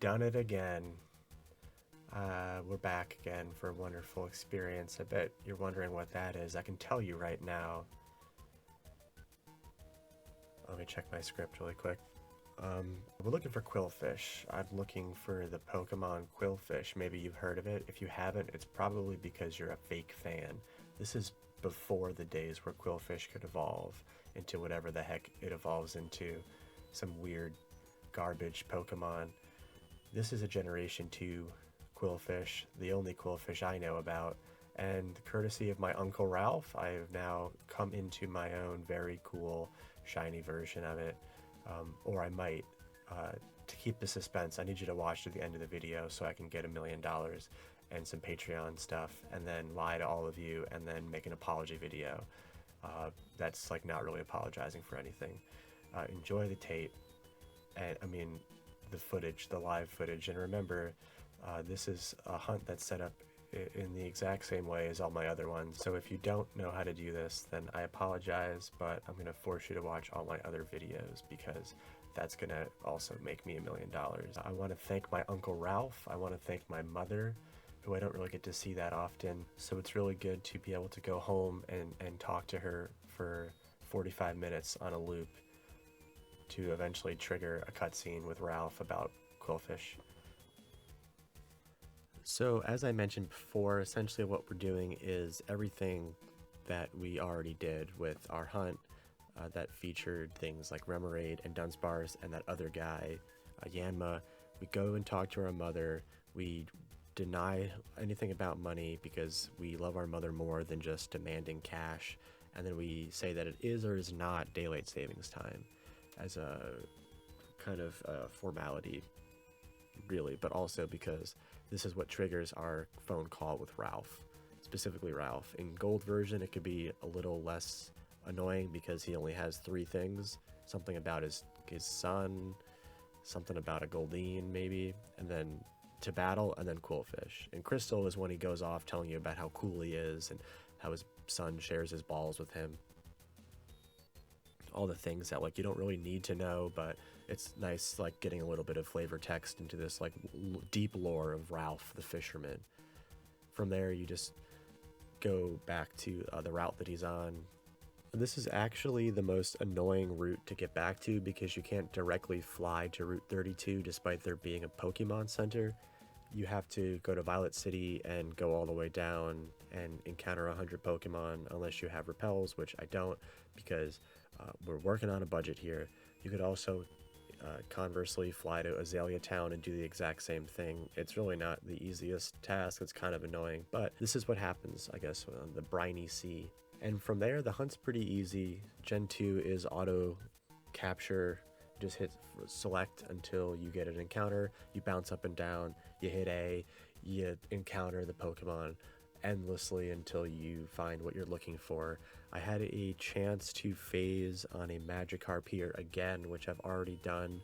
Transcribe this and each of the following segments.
done it again. We're back again for a wonderful experience. I bet you're wondering what that is. I can tell you right now. Let me check my script really quick. We're looking for Qwilfish. I'm looking for the Pokemon Qwilfish. Maybe you've heard of it. If you haven't, it's probably because you're a fake fan. This is before the days where Qwilfish could evolve into whatever the heck it evolves into. Some weird garbage Pokemon. This is a Generation 2 Qwilfish, the only Qwilfish I know about. And courtesy of my Uncle Ralph, I have now come into my own very cool shiny version of it. Or I might. To keep the suspense, I need you to watch to the end of the video so I can get $1 million and some Patreon stuff, and then lie to all of you, and then make an apology video. That's like not really apologizing for anything. Enjoy the tape, and I mean the footage, the live footage, and remember, this is a hunt that's set up in the exact same way as all my other ones. So if you don't know how to do this, then I apologize, but I'm gonna force you to watch all my other videos because that's gonna also make me $1 million. I wanna thank my Uncle Ralph. I wanna thank my mother, who I don't really get to see that often. So it's really good to be able to go home and talk to her for 45 minutes on a loop to eventually trigger a cutscene with Ralph about Qwilfish. So as I mentioned before, essentially what we're doing is everything that we already did with our hunt that featured things like Remoraid and Dunsparce and that other guy, Yanma. We go and talk to our mother. We deny anything about money because we love our mother more than just demanding cash. And then we say that it is or is not daylight savings time as a kind of formality, really, but also because this is what triggers our phone call with Ralph, specifically Ralph. In gold version, it could be a little less annoying because he only has 3 things: something about his son, something about a Goldeen maybe, and then to battle, and then Qwilfish. And Crystal is when he goes off telling you about how cool he is and how his son shares his balls with him. All the things that like you don't really need to know, but it's nice like getting a little bit of flavor text into this like deep lore of Ralph the fisherman. From there you just go back to the route that he's on. And this is actually the most annoying route to get back to because you can't directly fly to Route 32 despite there being a Pokemon Center. You have to go to Violet City and go all the way down and encounter 100 Pokemon unless you have repels, which I don't because we're working on a budget here. You could also conversely fly to Azalea Town and do the exact same thing. It's really not the easiest task. It's kind of annoying, but this is what happens, I guess, on the briny sea. And from there, the hunt's pretty easy. Gen 2 is auto capture. You just hit select until you get an encounter. You bounce up and down. You hit A. You encounter the Pokemon endlessly until you find what you're looking for. I had a chance to phase on a Magikarp here again, which I've already done.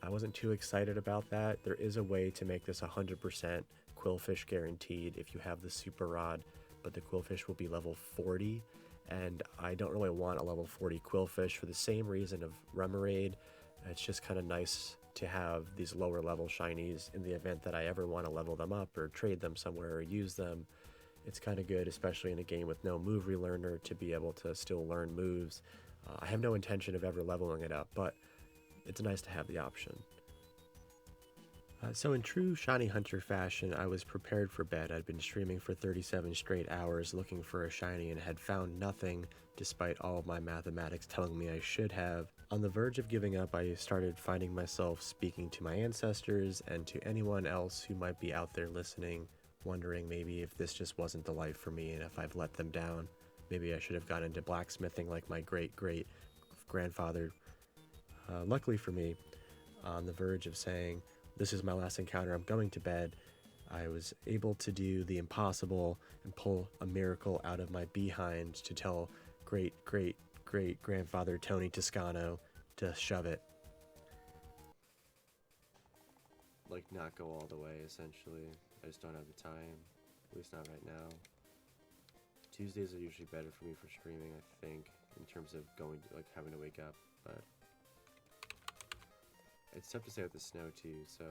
I wasn't too excited about that. There is a way to make this 100% Qwilfish guaranteed if you have the Super Rod, but the Qwilfish will be level 40, and I don't really want a level 40 Qwilfish for the same reason of Remoraid. It's just kind of nice to have these lower level shinies in the event that I ever want to level them up or trade them somewhere or use them. It's kind of good, especially in a game with no move relearner, to be able to still learn moves. I have no intention of ever leveling it up, but it's nice to have the option. So in true Shiny Hunter fashion, I was prepared for bed. I'd been streaming for 37 straight hours looking for a shiny and had found nothing, despite all of my mathematics telling me I should have. On the verge of giving up, I started finding myself speaking to my ancestors and to anyone else who might be out there listening, wondering maybe if this just wasn't the life for me and if I've let them down. Maybe I should have gone into blacksmithing like my great-great-grandfather. Luckily for me, on the verge of saying, "This is my last encounter, I'm going to bed," I was able to do the impossible and pull a miracle out of my behind to tell great-great-great-grandfather Tony Toscano to shove it. Like, not go all the way, essentially. I just don't have the time, at least not right now. Tuesdays are usually better for me for streaming, I think, in terms of going to, like, having to wake up, but it's tough to say with the snow too, so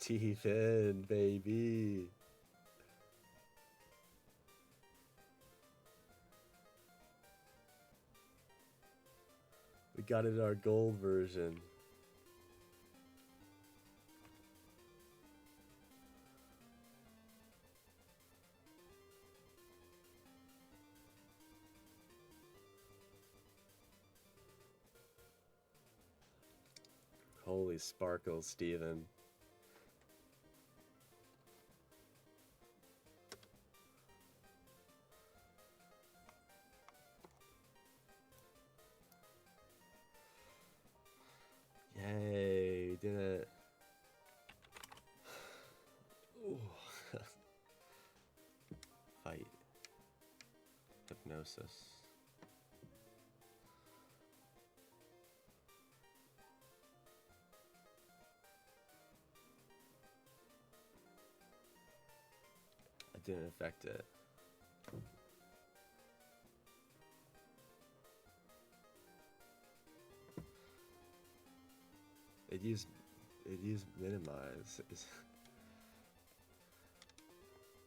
Teeth in, baby. We got it in our gold version. Holy sparkles, Steven. Yay, we did it. Fight. Hypnosis. I didn't affect it. It used minimize.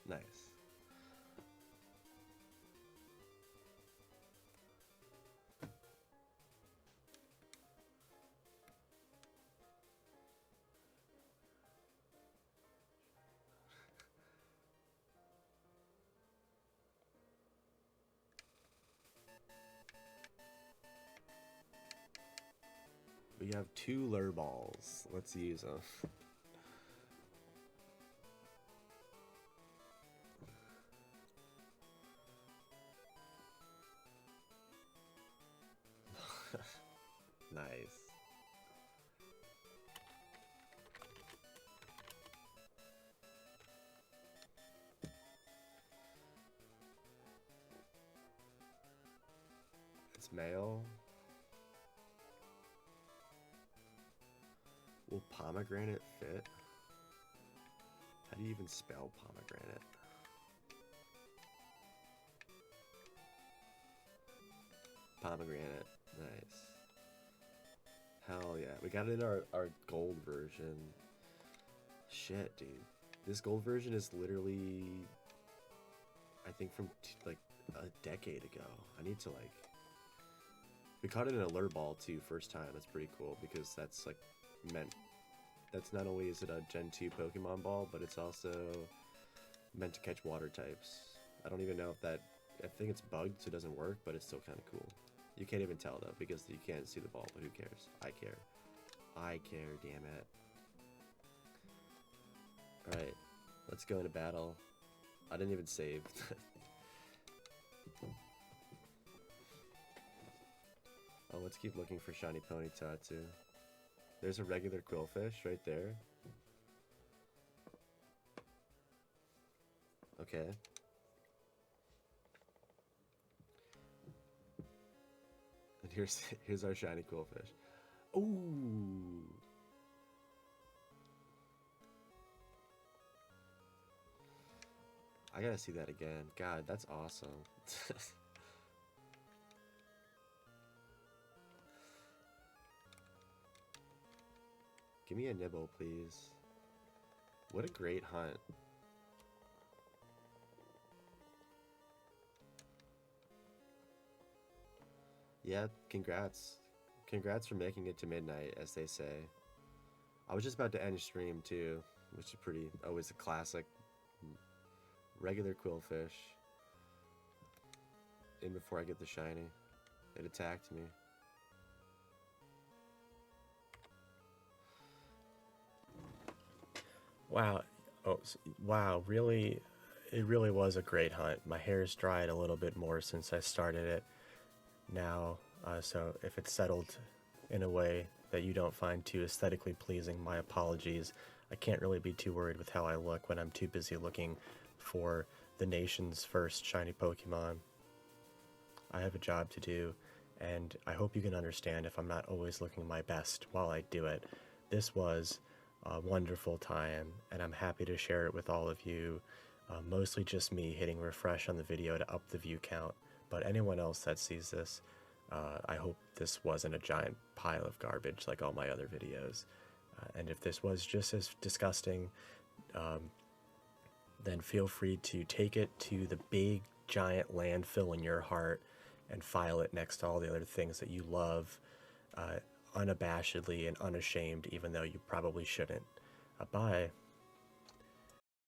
Nice. We have 2 lure balls. Let's use them. Nice. It's male. Will pomegranate fit? How do you even spell pomegranate? Pomegranate. Nice. Hell yeah. We got it in our gold version. Shit, dude. This gold version is literally, I think, from like a decade ago. I need to like... We caught it in a lure ball too, first time. That's pretty cool because that's like that's not only is it a Gen 2 Pokemon ball, but it's also meant to catch water types. I don't even know if that, I think it's bugged so it doesn't work, but it's still kind of cool. You can't even tell though because you can't see the ball, but who cares? I care. I care, damn it. Alright, let's go into battle. I didn't even save. Oh, let's keep looking for shiny Ponyta too. There's a regular Qwilfish right there. Okay. And here's our shiny Qwilfish. Ooh. I gotta see that again. God, that's awesome. Give me a nibble, please. What a great hunt. Yeah, congrats. Congrats for making it to midnight, as they say. I was just about to end stream too, which is pretty, always a classic. Regular Qwilfish. In before I get the shiny. It attacked me. Wow. Oh, wow. Really, it really was a great hunt. My hair's dried a little bit more since I started it now. So if it's settled in a way that you don't find too aesthetically pleasing, my apologies. I can't really be too worried with how I look when I'm too busy looking for the nation's first shiny Pokemon. I have a job to do, and I hope you can understand if I'm not always looking my best while I do it. This was a wonderful time, and I'm happy to share it with all of you. Mostly just me hitting refresh on the video to up the view count, but anyone else that sees this, I hope this wasn't a giant pile of garbage like all my other videos. And if this was just as disgusting, then feel free to take it to the big giant landfill in your heart and file it next to all the other things that you love, uh, unabashedly and unashamed, even though you probably shouldn't. Bye.